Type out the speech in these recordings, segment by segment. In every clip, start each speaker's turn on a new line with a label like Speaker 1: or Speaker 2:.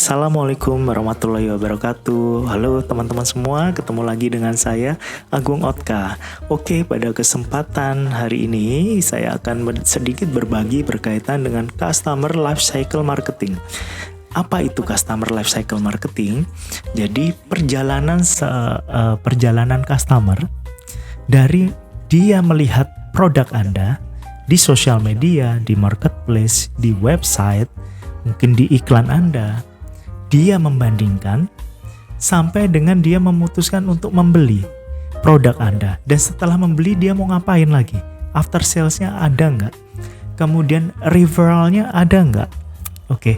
Speaker 1: Assalamualaikum warahmatullahi wabarakatuh. Halo teman-teman semua, ketemu lagi dengan saya Agung Otka. Oke, pada kesempatan hari ini saya akan sedikit berbagi berkaitan dengan Customer Lifecycle Marketing. Apa itu Customer Lifecycle Marketing? Jadi perjalanan customer dari dia melihat produk Anda di sosial media, di marketplace, di website, mungkin di iklan Anda, dia membandingkan sampai dengan dia memutuskan untuk membeli produk Anda. Dan setelah membeli dia mau ngapain lagi? After salesnya ada nggak? Kemudian referralnya ada nggak? Oke,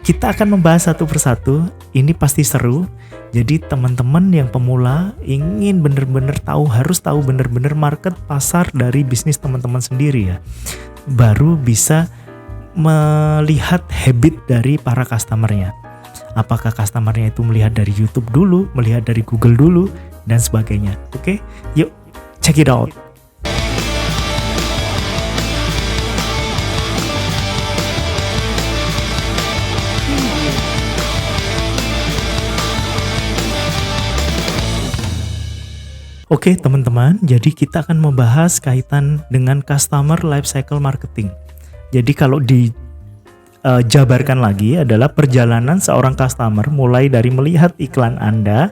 Speaker 1: kita akan membahas satu persatu. Ini pasti seru. Jadi teman-teman yang pemula ingin benar-benar harus tahu benar-benar market pasar dari bisnis teman-teman sendiri ya. Baru bisa melihat habit dari para customernya. Apakah customernya itu melihat dari YouTube dulu, melihat dari Google dulu, dan sebagainya. Oke, yuk check it out. Oke teman-teman, jadi kita akan membahas kaitan dengan Customer Lifecycle Marketing. Jadi kalau dijabarkan lagi adalah perjalanan seorang customer mulai dari melihat iklan Anda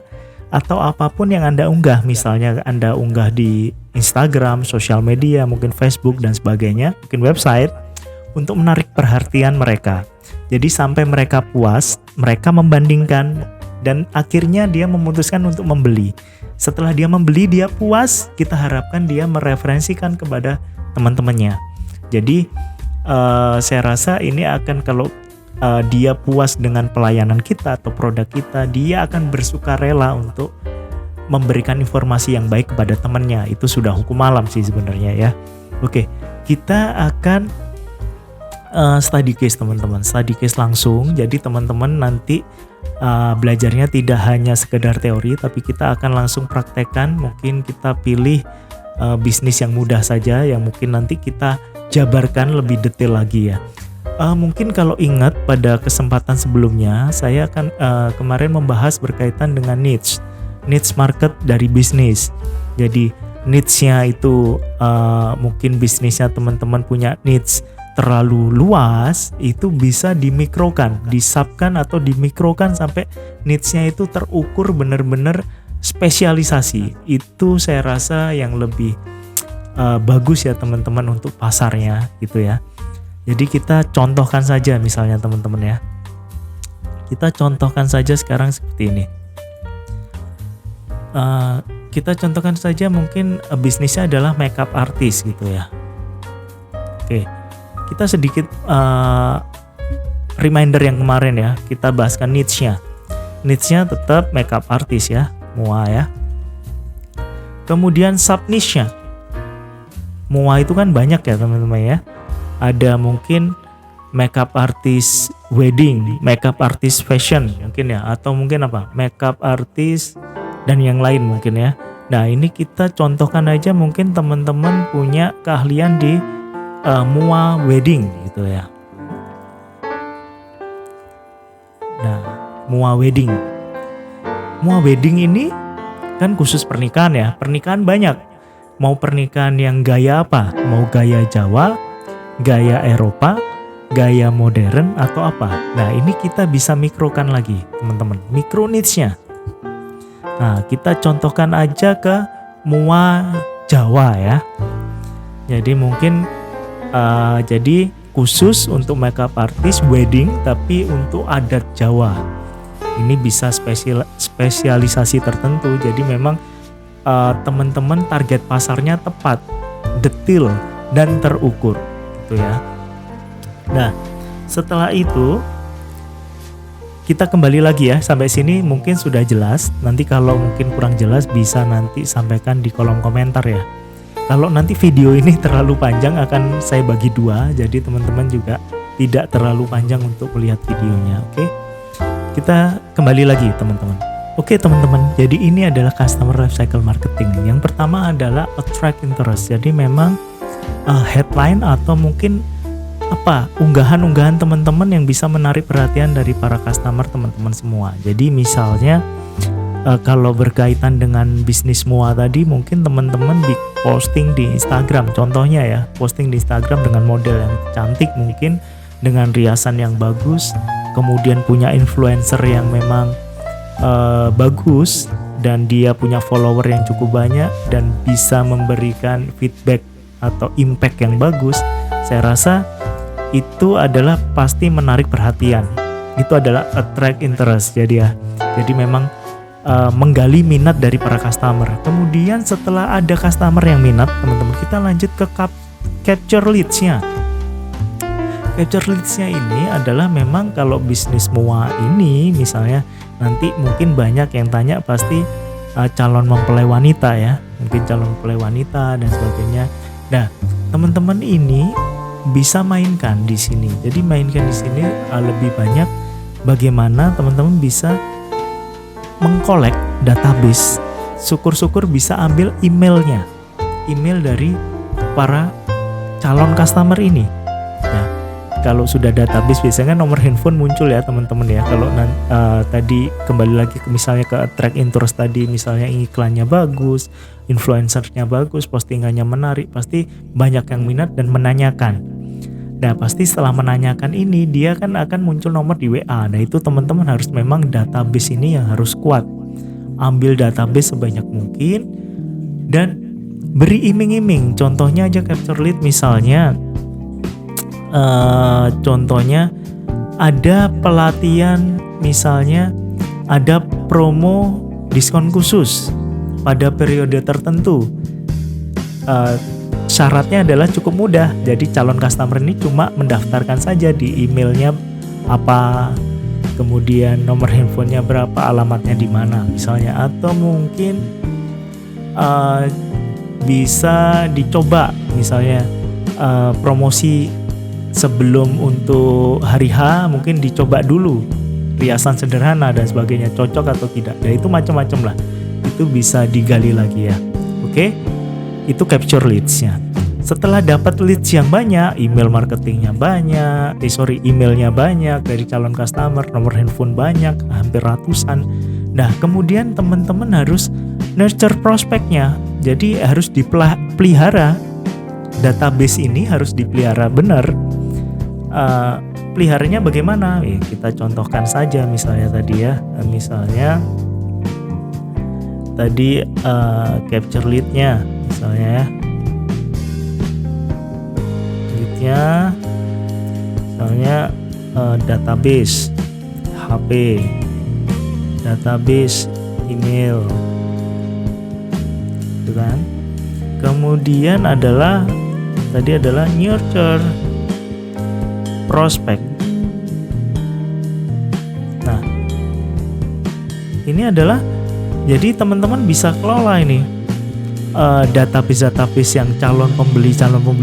Speaker 1: atau apapun yang Anda unggah. Misalnya Anda unggah di Instagram, sosial media, mungkin Facebook dan sebagainya, mungkin website, untuk menarik perhatian mereka. Jadi sampai mereka puas, mereka membandingkan dan akhirnya dia memutuskan untuk membeli. Setelah dia membeli, dia puas, kita harapkan dia mereferensikan kepada teman-temannya. Jadi saya rasa ini akan kalau dia puas dengan pelayanan kita atau produk kita, dia akan bersukarela untuk memberikan informasi yang baik kepada temannya. Itu sudah hukum alam sih sebenarnya ya. Oke, kita akan study case teman-teman, study case langsung. Jadi teman-teman nanti belajarnya tidak hanya sekedar teori, tapi kita akan langsung praktekkan. Mungkin kita pilih bisnis yang mudah saja, yang mungkin nanti kita jabarkan lebih detail lagi ya. Mungkin kalau ingat pada kesempatan sebelumnya saya akan kemarin membahas berkaitan dengan niche market dari bisnis. Jadi niche-nya itu mungkin bisnisnya teman-teman punya niche terlalu luas, itu bisa dimikrokan, disubkan atau dimikrokan sampai niche-nya itu terukur benar-benar spesialisasi. Itu saya rasa yang lebih bagus ya teman-teman untuk pasarnya gitu ya. Jadi kita contohkan saja misalnya teman-teman ya. Kita contohkan saja sekarang seperti ini. Kita contohkan saja mungkin bisnisnya adalah makeup artist gitu ya. Oke, kita sedikit reminder yang kemarin ya. Kita bahaskan niche-nya. Niche-nya tetap makeup artist ya, MUA ya. Kemudian sub niche-nya. MUA itu kan banyak ya teman-teman ya. Ada mungkin makeup artist wedding, makeup artist fashion mungkin ya, atau mungkin apa? Makeup artist dan yang lain mungkin ya. Nah, ini kita contohkan aja mungkin teman-teman punya keahlian di MUA wedding gitu ya. Nah, MUA wedding. MUA wedding ini kan khusus pernikahan ya. Pernikahan banyak. Mau pernikahan yang gaya apa? Mau gaya Jawa, gaya Eropa, gaya modern atau apa? Nah, ini kita bisa mikrokan lagi, teman-teman. Mikro niche-nya. Nah, kita contohkan aja ke MUA Jawa ya. Jadi mungkin jadi khusus untuk makeup artist wedding tapi untuk adat Jawa. Ini bisa spesialisasi tertentu. Jadi memang teman-teman target pasarnya tepat, detail dan terukur gitu ya. Nah, setelah itu kita kembali lagi ya. Sampai sini mungkin sudah jelas. Nanti kalau mungkin kurang jelas bisa nanti sampaikan di kolom komentar ya. Kalau nanti video ini terlalu panjang akan saya bagi dua, jadi teman-teman juga tidak terlalu panjang untuk melihat videonya. Oke, kita kembali lagi teman-teman. Oke teman-teman, jadi ini adalah Customer Lifecycle Marketing. Yang pertama adalah attract interest. Jadi memang headline atau mungkin unggahan-unggahan teman-teman yang bisa menarik perhatian dari para customer teman-teman semua. Jadi misalnya kalau berkaitan dengan bisnis mua tadi, mungkin teman-teman posting di Instagram, contohnya ya, posting di Instagram dengan model yang cantik, mungkin dengan riasan yang bagus, kemudian punya influencer yang memang bagus dan dia punya follower yang cukup banyak dan bisa memberikan feedback atau impact yang bagus. Saya rasa itu adalah pasti menarik perhatian. Itu adalah attract interest. Jadi memang menggali minat dari para customer. Kemudian setelah ada customer yang minat, teman-teman, kita lanjut ke capture leads-nya. Capture leads-nya ini adalah memang kalau bisnis mua ini misalnya nanti mungkin banyak yang tanya pasti calon mempelai wanita ya, mungkin calon mempelai wanita dan sebagainya. Nah, teman-teman ini bisa mainkan di sini. Jadi mainkan di sini lebih banyak bagaimana teman-teman bisa mengkolek database. Syukur-syukur bisa ambil emailnya, email dari para calon customer ini. Nah, kalau sudah database biasanya nomor handphone muncul ya teman-teman ya. Kalau tadi kembali lagi misalnya ke attract interest tadi, misalnya iklannya bagus, influencernya bagus, postingannya menarik, pasti banyak yang minat dan menanyakan. Nah, pasti setelah menanyakan ini dia kan akan muncul nomor di WA. Nah, itu teman-teman harus memang database ini yang harus kuat. Ambil database sebanyak mungkin dan beri iming-iming. Contohnya aja capture lead misalnya. Contohnya ada pelatihan, misalnya ada promo diskon khusus pada periode tertentu. Syaratnya adalah cukup mudah. Jadi calon customer ini cuma mendaftarkan saja di emailnya apa, kemudian nomor handphonenya berapa, alamatnya di mana misalnya, atau mungkin bisa dicoba misalnya promosi sebelum untuk hari H, mungkin dicoba dulu riasan sederhana dan sebagainya, cocok atau tidak. Nah, itu macam-macam lah, itu bisa digali lagi ya. Oke, itu capture leads-nya. Setelah dapat leads yang banyak, email marketingnya banyak, emailnya banyak dari calon customer, nomor handphone banyak, hampir ratusan. Nah, kemudian teman-teman harus nurture prospeknya. Jadi harus dipelihara, database ini harus dipelihara benar. Peliharanya bagaimana? Kita contohkan saja misalnya tadi ya, misalnya tadi capture lead-nya misalnya ya. Lead-nya misalnya database HP, database email, gitu kan. Kemudian tadi adalah nurture prospek. Nah, ini adalah jadi teman-teman bisa kelola ini database yang calon pembeli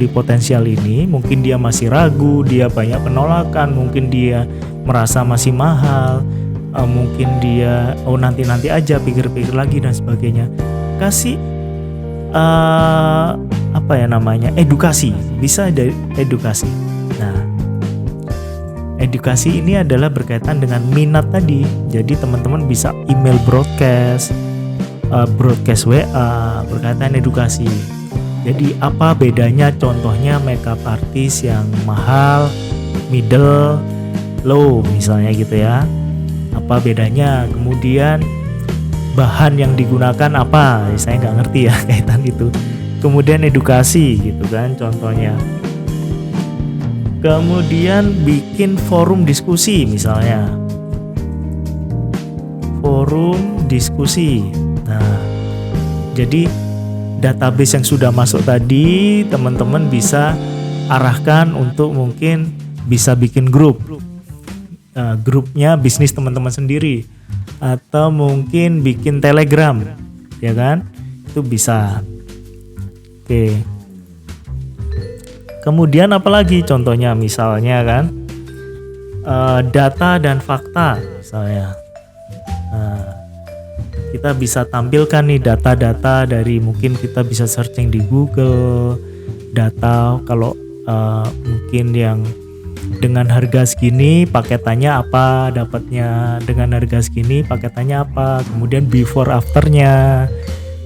Speaker 1: potensial ini. Mungkin dia masih ragu, dia banyak penolakan, mungkin dia merasa masih mahal, mungkin dia nanti aja, pikir-pikir lagi dan sebagainya. Kasih edukasi, bisa dari edukasi. Nah, edukasi ini adalah berkaitan dengan minat tadi. Jadi teman-teman bisa email broadcast WA berkaitan edukasi. Jadi apa bedanya contohnya makeup artist yang mahal, middle, low misalnya gitu ya. Apa bedanya? Kemudian bahan yang digunakan apa? Saya nggak ngerti ya kaitan itu. Kemudian edukasi gitu kan contohnya. Kemudian bikin forum diskusi misalnya. Forum diskusi. Nah, jadi database yang sudah masuk tadi teman-teman bisa arahkan untuk mungkin bisa bikin grup. Grupnya bisnis teman-teman sendiri, atau mungkin bikin Telegram, ya kan? Itu bisa. Oke. Kemudian apalagi contohnya misalnya kan data dan fakta misalnya. Nah, kita bisa tampilkan nih data-data dari, mungkin kita bisa searching di Google, data kalau mungkin yang dengan harga segini paketannya apa, dapatnya dengan harga segini paketannya apa, kemudian before afternya,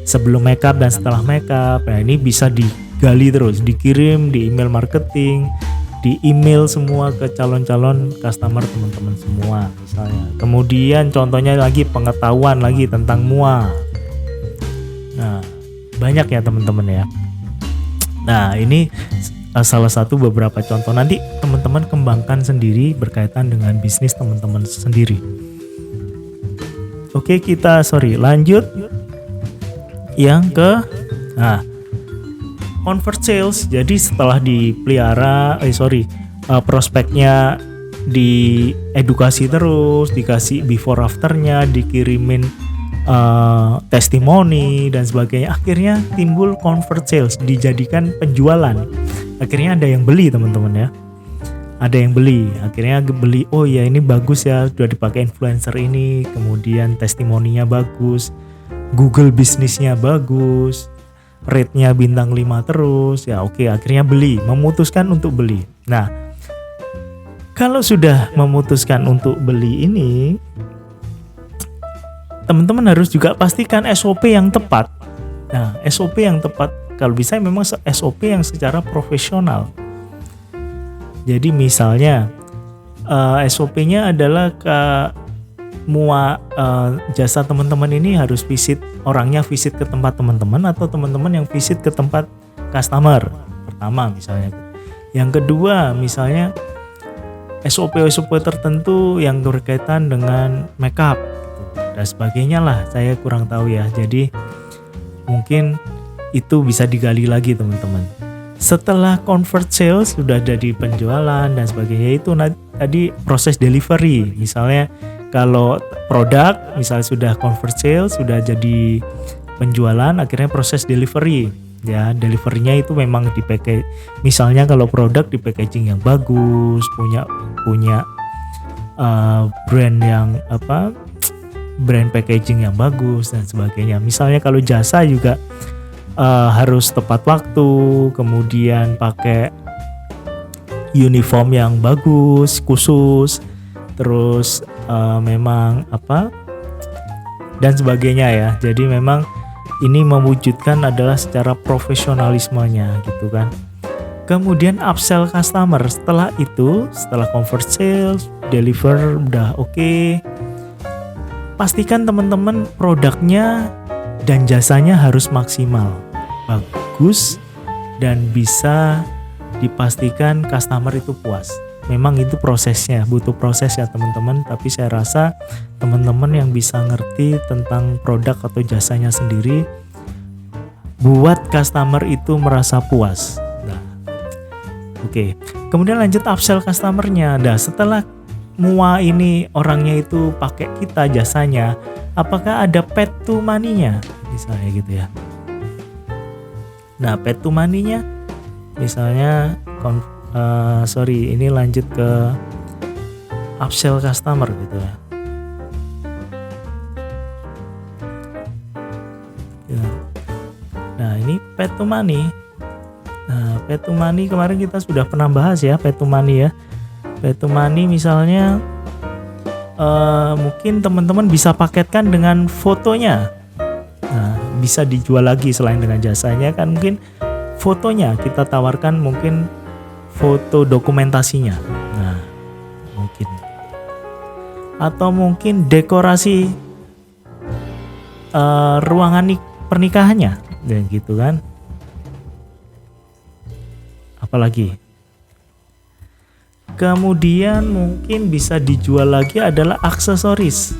Speaker 1: sebelum makeup dan setelah makeup. Nah ini bisa digali terus, dikirim di email marketing, di email semua ke calon-calon customer teman-teman semua misalnya. Kemudian contohnya lagi pengetahuan lagi tentang MUA. Nah banyak ya teman-teman ya. Nah ini salah satu beberapa contoh, nanti teman-teman kembangkan sendiri berkaitan dengan bisnis teman-teman sendiri. Oke kita lanjut yang ke convert sales. Jadi setelah dipelihara prospeknya diedukasi terus, dikasih before afternya, dikirimin testimoni dan sebagainya, akhirnya timbul convert sales, dijadikan penjualan. Akhirnya ada yang beli teman-teman ya, ada yang beli, akhirnya beli, oh ya ini bagus ya, sudah dipakai influencer ini, kemudian testimoninya bagus, Google bisnisnya bagus, rate-nya bintang 5 terus, ya oke, akhirnya beli, memutuskan untuk beli. Nah, kalau sudah memutuskan untuk beli ini, teman-teman harus juga pastikan SOP yang tepat. Nah, SOP yang tepat, kalau bisa memang SOP yang secara profesional. Jadi misalnya SOP-nya adalah jasa teman-teman ini harus orangnya visit ke tempat teman-teman, atau teman-teman yang visit ke tempat customer pertama misalnya. Yang kedua misalnya SOP tertentu yang berkaitan dengan makeup dan sebagainya lah, saya kurang tahu ya. Jadi mungkin itu bisa digali lagi teman-teman. Setelah convert sales, sudah jadi penjualan dan sebagainya, itu tadi proses delivery. Misalnya kalau produk misalnya sudah convert sales, sudah jadi penjualan, akhirnya proses delivery. Ya, deliverynya itu memang dipakai. Misalnya kalau produk di packaging yang bagus, punya brand yang brand packaging yang bagus dan sebagainya. Misalnya kalau jasa juga harus tepat waktu, kemudian pakai uniform yang bagus khusus, terus memang dan sebagainya ya. Jadi memang ini mewujudkan adalah secara profesionalismenya gitu kan. Kemudian upsell customer, setelah convert sales, deliver udah oke. Pastikan teman-teman produknya dan jasanya harus maksimal, bagus, dan bisa dipastikan customer itu puas. Memang itu prosesnya, butuh proses ya teman-teman, tapi saya rasa teman-teman yang bisa ngerti tentang produk atau jasanya sendiri buat customer itu merasa puas. Nah, oke. Kemudian lanjut upsell customernya. Nah, setelah MUA ini orangnya itu pakai kita jasanya, apakah ada path to money-nya? Misalnya gitu ya. Nah, path to money-nya misalnya ini lanjut ke upsell customer gitu ya. Nah, ini path to money. Nah, path to money kemarin kita sudah pernah bahas ya, path to money ya. Path to money misalnya mungkin teman-teman bisa paketkan dengan fotonya. Nah, bisa dijual lagi selain dengan jasanya kan, mungkin fotonya kita tawarkan, mungkin foto dokumentasinya. Nah, mungkin. Atau mungkin dekorasi ruangan pernikahannya, dan gitu kan. Apalagi. Kemudian mungkin bisa dijual lagi adalah aksesoris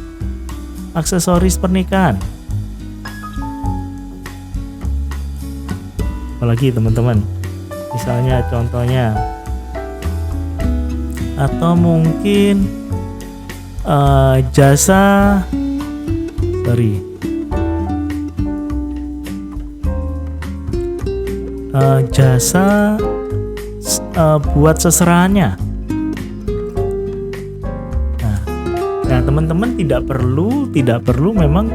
Speaker 1: pernikahan. Apalagi teman-teman, misalnya contohnya, atau mungkin jasa buat seserahannya. Nah, teman-teman tidak perlu memang,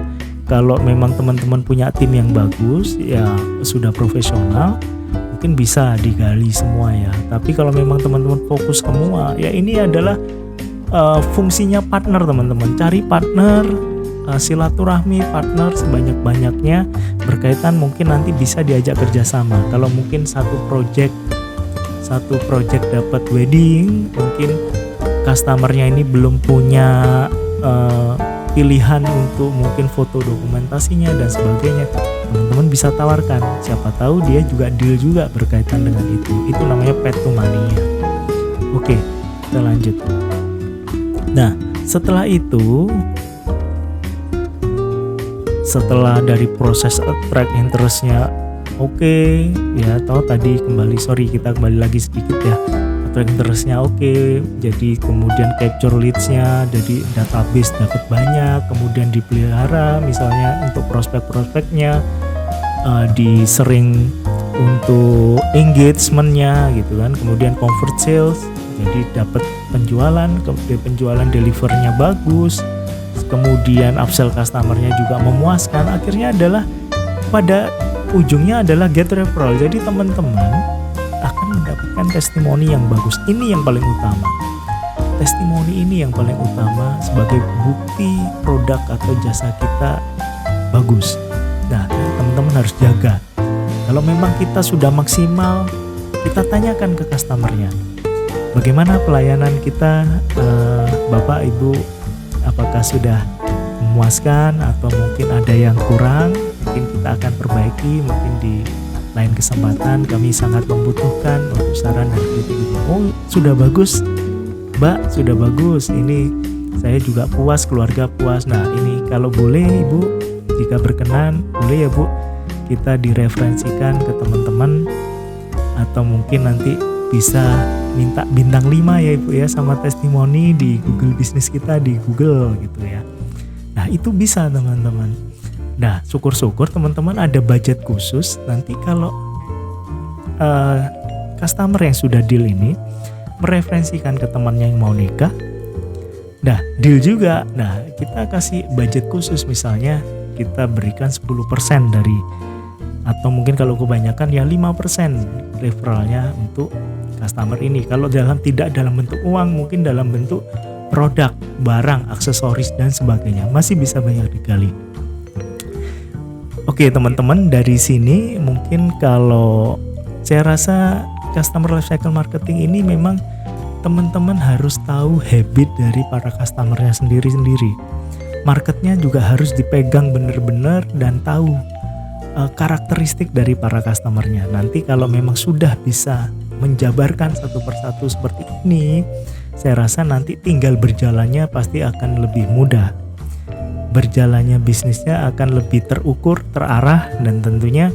Speaker 1: kalau memang teman-teman punya tim yang bagus ya, sudah profesional, mungkin bisa digali semua ya. Tapi kalau memang teman-teman fokus semua, ya ini adalah fungsinya partner teman-teman. Cari partner, silaturahmi partner sebanyak-banyaknya, berkaitan mungkin nanti bisa diajak kerjasama. Kalau mungkin satu project dapat wedding, mungkin customernya ini belum punya pilihan untuk mungkin foto dokumentasinya dan sebagainya, teman-teman bisa tawarkan, siapa tahu dia juga deal juga berkaitan dengan itu namanya path to money ya. Oke, kita lanjut. Nah, setelah itu, setelah dari proses attract interestnya oke, ya, atau tadi kita kembali lagi sedikit ya, attract interestnya oke, jadi kemudian capture leadsnya, jadi database dapat banyak, kemudian dipelihara misalnya untuk prospek-prospeknya, disering untuk engagementnya gitu kan, kemudian convert sales, jadi dapat penjualan delivernya bagus, kemudian upsell customernya juga memuaskan, akhirnya adalah pada ujungnya adalah get referral. Jadi teman-teman akan mendapatkan testimoni yang bagus. Ini yang paling utama. Testimoni ini yang paling utama sebagai bukti produk atau jasa kita bagus. Nah, teman-teman harus jaga. Kalau memang kita sudah maksimal, kita tanyakan ke customernya, bagaimana pelayanan kita, Bapak Ibu, apakah sudah memuaskan atau mungkin ada yang kurang, mungkin kita akan perbaiki, mungkin di lain kesempatan kami sangat membutuhkan untuk saran dan kritik. Oh, sudah bagus Mbak, sudah bagus, ini saya juga puas, keluarga puas. Nah, ini kalau boleh Ibu, jika berkenan boleh ya Bu, kita direferensikan ke teman-teman, atau mungkin nanti bisa minta bintang 5 ya Ibu ya, sama testimoni di Google bisnis kita, di Google gitu ya. Nah, itu bisa teman-teman. Nah, syukur-syukur teman-teman ada budget khusus nanti kalau customer yang sudah deal ini mereferensikan ke temannya yang mau nikah. Nah, deal juga. Nah, kita kasih budget khusus, misalnya kita berikan 10% dari, atau mungkin kalau kebanyakan ya 5% referralnya untuk customer ini. Kalau tidak dalam bentuk uang, mungkin dalam bentuk produk, barang, aksesoris dan sebagainya, masih bisa banyak digali. Oke teman-teman, dari sini mungkin kalau saya rasa customer lifecycle marketing ini memang teman-teman harus tahu habit dari para customernya sendiri-sendiri. Marketnya juga harus dipegang benar-benar dan tahu karakteristik dari para customernya. Nanti kalau memang sudah bisa menjabarkan satu persatu seperti ini, saya rasa nanti tinggal berjalannya pasti akan lebih mudah. Berjalannya bisnisnya akan lebih terukur, terarah, dan tentunya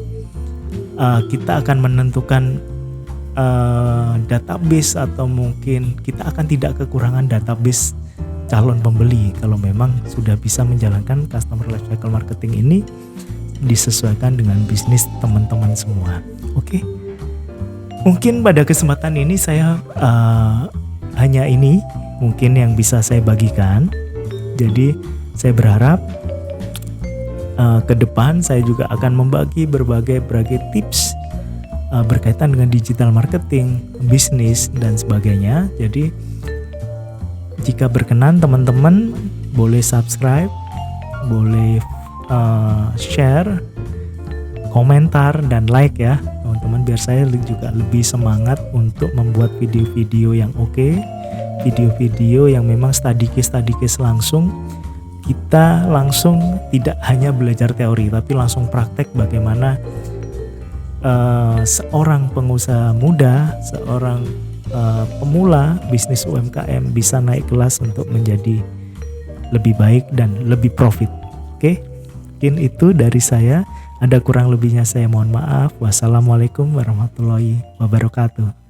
Speaker 1: kita akan menentukan database, atau mungkin kita akan tidak kekurangan database calon pembeli kalau memang sudah bisa menjalankan customer lifecycle marketing ini disesuaikan dengan bisnis teman-teman semua. Oke. Mungkin pada kesempatan ini saya hanya ini mungkin yang bisa saya bagikan. Jadi saya berharap ke depan saya juga akan membagi berbagai tips berkaitan dengan digital marketing, bisnis dan sebagainya. Jadi jika berkenan teman-teman boleh subscribe, boleh share, komentar dan like ya teman-teman, biar saya juga lebih semangat untuk membuat video-video yang oke, video-video yang memang study case langsung. Kita langsung tidak hanya belajar teori, tapi langsung praktek bagaimana seorang pengusaha muda, seorang pemula bisnis UMKM bisa naik kelas untuk menjadi lebih baik dan lebih profit. Oke, mungkin itu dari saya. Ada kurang lebihnya saya mohon maaf. Wassalamualaikum warahmatullahi wabarakatuh.